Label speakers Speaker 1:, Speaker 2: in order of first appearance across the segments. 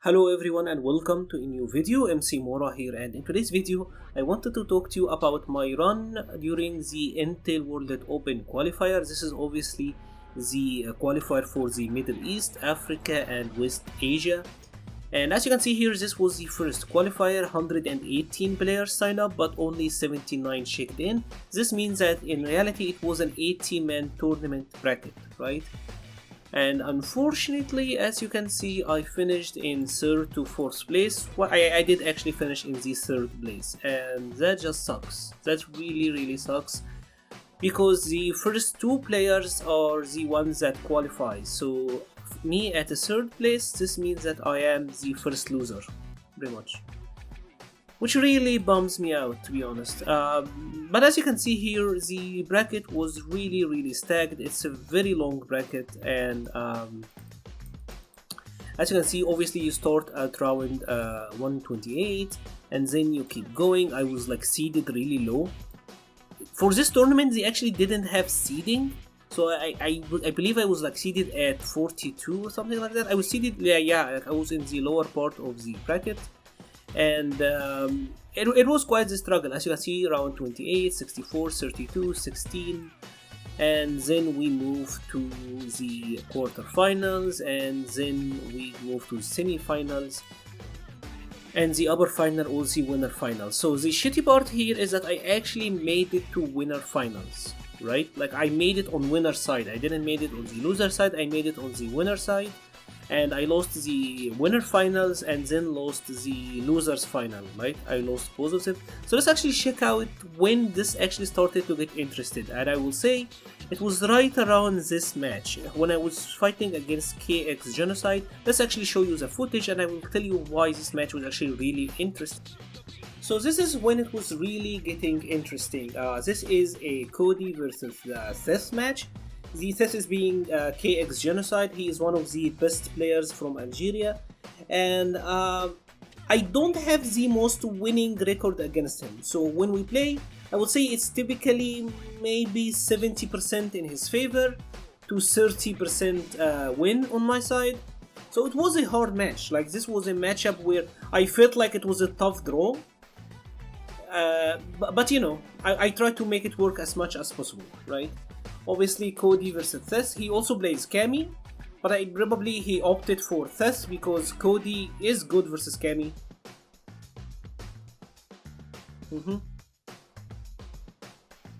Speaker 1: Hello everyone and welcome to a new video. MC-Mura here, and in today's video I wanted to talk to you about my run during the Intel World Open Qualifier. This is obviously the qualifier for the Middle East, Africa and West Asia. And as you can see here, this was the first qualifier. 118 players signed up but only 79 checked in. This means that in reality it was an 80-man tournament bracket, right? And unfortunately, as you can see, I finished in 3rd to 4th place. Well, I did actually finish in the 3rd place, and that just sucks. That really sucks, because the first two players are the ones that qualify. So me at the 3rd place, this means that I am the first loser, pretty much, which really bums me out, to be honest. But as you can see here, the bracket was really stacked. It's a very long bracket, and as you can see, obviously you start at round 128 and then you keep going. I was like seeded really low. For this tournament they actually didn't have seeding, so I believe I was like seeded at 42 or something like that. I was seeded, yeah, I was in the lower part of the bracket. And it was quite the struggle. As you can see, round 28, 64, 32, 16, and then we move to the quarterfinals, and then we move to semi-finals, and the upper final, also winner finals. So the shitty part here is that I actually made it to winner finals, right? Like I made it on winner side. I didn't made it on the loser side, I made it on the winner side. And I lost the winner finals and then lost the losers final, right? I lost both of them. So let's actually check out when this actually started to get interested. And I will say it was right around this match when I was fighting against KX Genocide. Let's actually show you the footage and I will tell you why this match was actually really interesting. So this is when it was really getting interesting. This is a Cody versus Seth match. The Seth is being KX Genocide. He is one of the best players from Algeria, and I don't have the most winning record against him. So when we play, I would say it's typically maybe 70% in his favor to 30% win on my side. So it was a hard match. Like this was a matchup where I felt like it was a tough draw. But you know, I tried to make it work as much as possible, right? Obviously Cody versus Thess. He also plays Cammy, but he opted for Thess because Cody is good versus Cammy.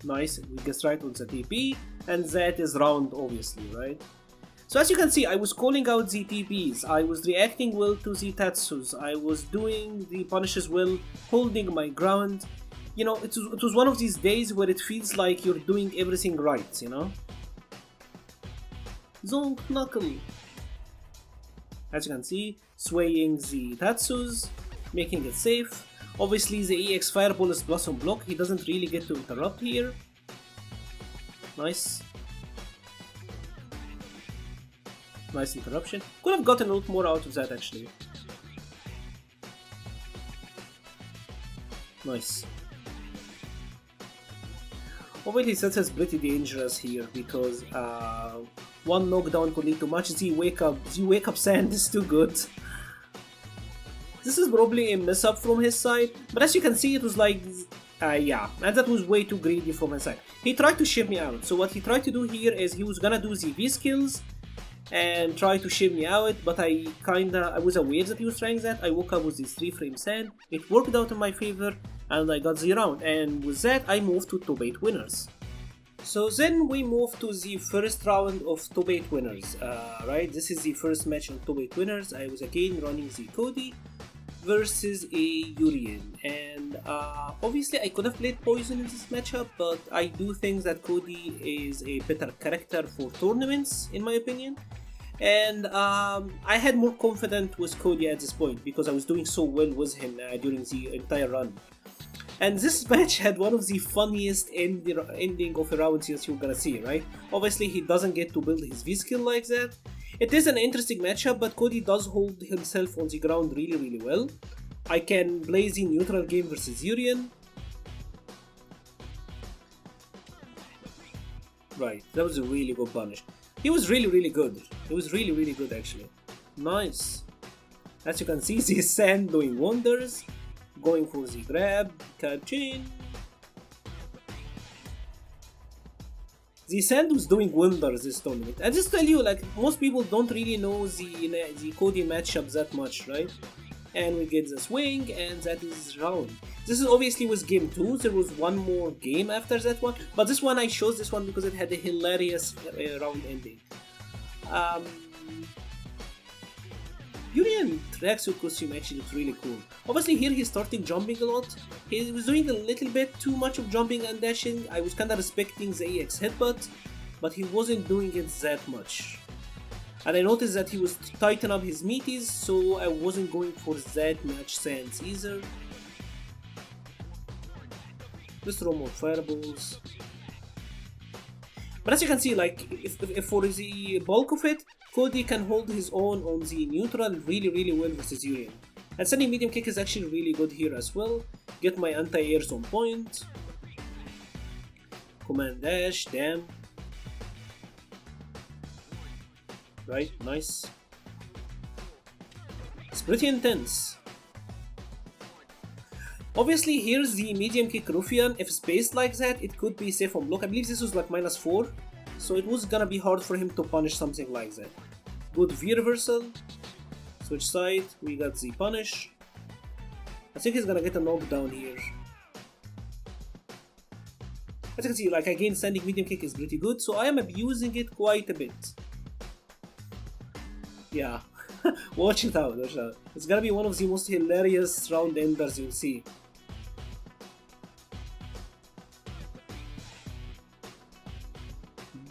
Speaker 1: Nice, we guessed right on the TP, and that is round obviously, right? So as you can see, I was calling out the TPs, I was reacting well to the Tatsus, I was doing the punishes well, holding my ground. You know, it was one of these days where it feels like you're doing everything right, you know? Zonk Knuckle. As you can see, swaying the Tatsus, making it safe. Obviously the EX Fireball is Blossom block, he doesn't really get to interrupt here. Nice. Nice interruption. Could have gotten a lot more out of that actually. Nice. Obviously Seth is pretty dangerous here because one knockdown could lead to much. The wake up sand is too good. This is probably a mess up from his side, but as you can see it was like, yeah, and that was way too greedy from his side. He tried to ship me out, so what he tried to do here is he was gonna do the V skills and try to ship me out, but I was aware that he was trying that. I woke up with this 3-frame sand, it worked out in my favor, and I got the round, and with that I moved to top 8 winners. So then we move to the first round of top 8 winners, right? This is the first match on top 8 winners. I was again running the Cody versus a Urian, and obviously I could have played Poison in this matchup, but I do think that Cody is a better character for tournaments in my opinion. And I had more confidence with Cody at this point because I was doing so well with him during the entire run. And this match had one of the funniest ending of a round since you're gonna see, right? Obviously he doesn't get to build his V-skill like that. It is an interesting matchup, but Cody does hold himself on the ground really well. I can play the neutral game versus Urian. Right, that was a really good punish. He was really good. He was really good actually. Nice. As you can see, the sand doing wonders. Going for the grab, catching. The sand was doing wonders this tournament. I just tell you, like, most people don't really know the Cody matchup that much, right? And we get the swing, and that is round. This is obviously was game 2. There was one more game after that one, but this one I chose this one because it had a hilarious round ending. Yurian tracksuit costume actually looks really cool. Obviously here he started jumping a lot. He was doing a little bit too much of jumping and dashing. I was kinda respecting the AX headbutt, but he wasn't doing it that much. And I noticed that he was tightening up his meaties, so I wasn't going for that much sense either. Let's throw more fireballs. But as you can see, like, if for the bulk of it, Cody can hold his own on the neutral really well versus Yurian. And sending medium kick is actually really good here as well. Get my anti-airs on point. Command dash, damn. Right, nice. It's pretty intense. Obviously here's the medium kick Ruffian. If spaced like that, it could be safe on block. I believe this was like -4. So it was gonna be hard for him to punish something like that. Good V reversal. Switch side, we got the punish. I think he's gonna get a knockdown here. As you can see, like, again, standing medium kick is pretty good, so I am abusing it quite a bit. Yeah, watch it out, watch it out. It's gonna be one of the most hilarious round enders you'll see.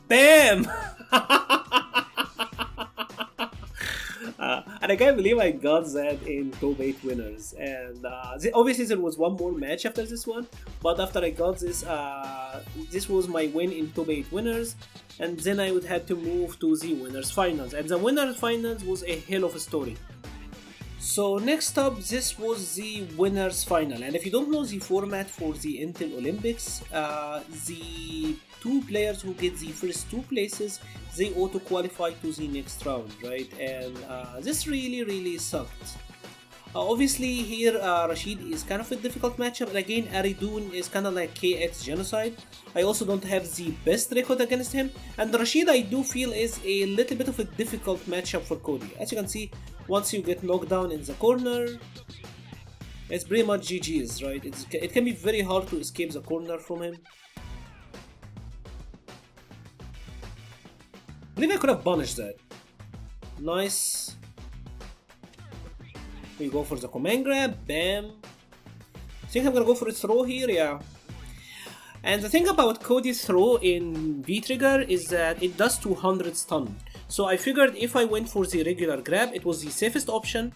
Speaker 1: BAM! And I can't believe I got that in top 8 winners. And obviously there was one more match after this one, but after I got this, this was my win in top 8 winners, and then I would have to move to the winners finals. And the winners finals was a hell of a story. So next up, this was the winners final, and if you don't know the format for the Intel Olympics, the 2 players who get the first 2 places, they auto qualify to the next round, right? And this really sucked. Obviously here Rashid is kind of a difficult matchup, and again Aridun is kind of like KX Genocide. I also don't have the best record against him, and Rashid I do feel is a little bit of a difficult matchup for Cody. As you can see, once you get knocked down in the corner, it's pretty much GG's, right? It can be very hard to escape the corner from him. I believe I could have punished that. Nice. We go for the command grab, bam. I think I'm gonna go for a throw here, yeah. And the thing about Cody's throw in V-Trigger is that it does 200 stun. So I figured if I went for the regular grab, it was the safest option.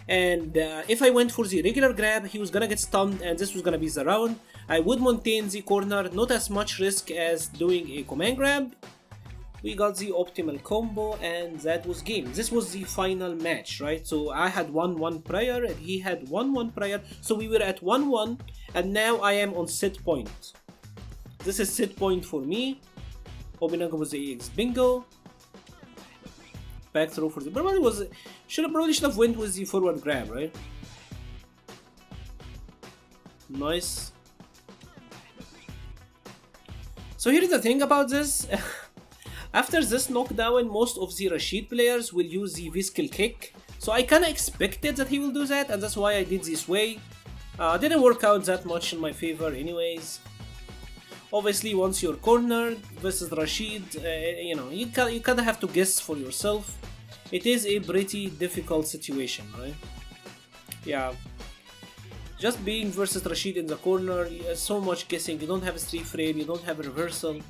Speaker 1: And if I went for the regular grab, he was gonna get stunned and this was gonna be the round. I would maintain the corner, not as much risk as doing a command grab. We got the optimal combo and that was game. This was the final match, right? So I had 1-1 prior and he had 1-1 prior. So we were at 1-1 and now I am on set point. This is set point for me. Obinaga was the AX bingo. Back throw for the probably should have went with the forward grab, right? Nice. So here's the thing about this. After this knockdown, most of the Rashid players will use the V-skill kick. So I kinda expected that he will do that, and that's why I did this way. Didn't work out that much in my favor anyways. Obviously, once you're cornered versus Rashid, you know, you kinda have to guess for yourself. It is a pretty difficult situation, right? Yeah. Just being versus Rashid in the corner, so much guessing, you don't have a 3-frame, you don't have a reversal.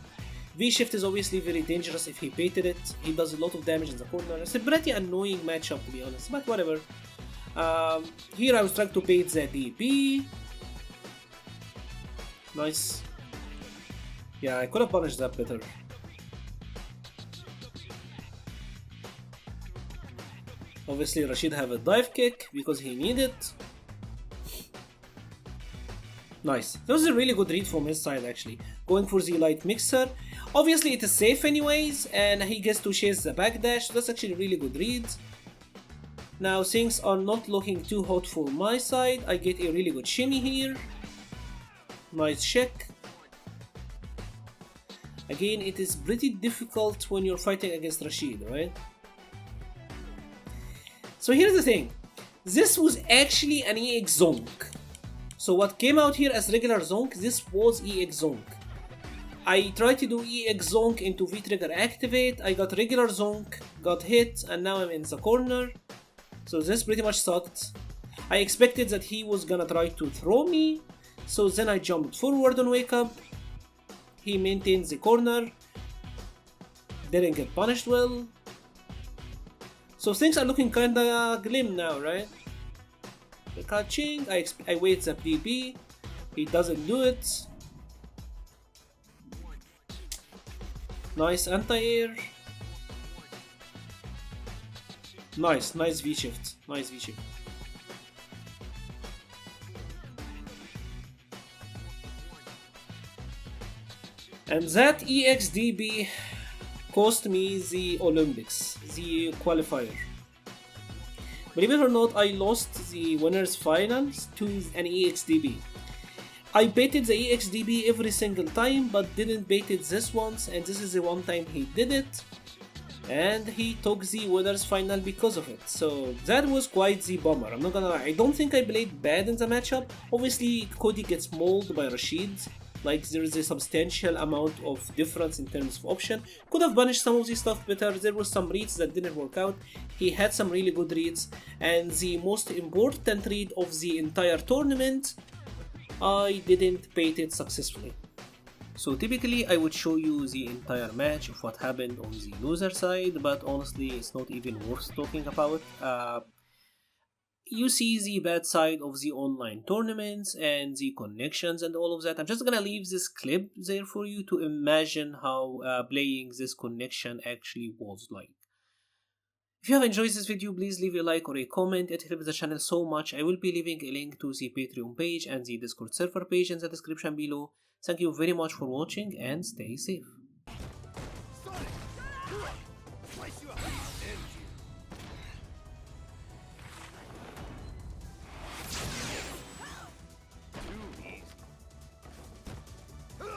Speaker 1: V-shift is obviously very dangerous if he baited it, he does a lot of damage in the corner. It's a pretty annoying matchup to be honest, but whatever. Here I was trying to bait the DP. Nice. Yeah, I could have punished that better. Obviously Rashid have a dive kick because he needed it. Nice. That was a really good read from his side actually. Going for the light mixer. Obviously it is safe anyways and he gets to chase the backdash. So that's actually a really good read. Now things are not looking too hot for my side. I get a really good shimmy here. Nice check. Again, it is pretty difficult when you're fighting against Rashid, right? So here's the thing. This was actually an EX Zonk. So what came out here as regular Zonk, this was EX Zonk. I tried to do EX Zonk into V-Trigger Activate, I got regular Zonk, got hit, and now I'm in the corner. So this pretty much sucked. I expected that he was gonna try to throw me, so then I jumped forward on Wake Up. He maintained the corner, didn't get punished well. So things are looking kinda glim now, right? The catching, I wait the PP, he doesn't do it. Nice anti-air. Nice V-shift, nice V-shift. And that EXDB cost me the Olympics, the qualifier. Believe it or not, I lost the winners finals to an EXDB. I baited the EXDB every single time, but didn't bait it this once, and this is the one time he did it. And he took the winners final because of it. So that was quite the bummer, I'm not gonna lie. I don't think I played bad in the matchup. Obviously Cody gets mauled by Rashid. Like there is a substantial amount of difference in terms of option. Could have punished some of the stuff better. There were some reads that didn't work out. He had some really good reads, and the most important read of the entire tournament, I didn't bait it successfully. So typically I would show you the entire match of what happened on the loser side, but honestly it's not even worth talking about. You see the bad side of the online tournaments and the connections and all of that. I'm just gonna leave this clip there for you to imagine how playing this connection actually was like. If you have enjoyed this video, please leave a like or a comment, it helps the channel so much. I will be leaving a link to the Patreon page and the Discord server page in the description below. Thank you very much for watching and stay safe.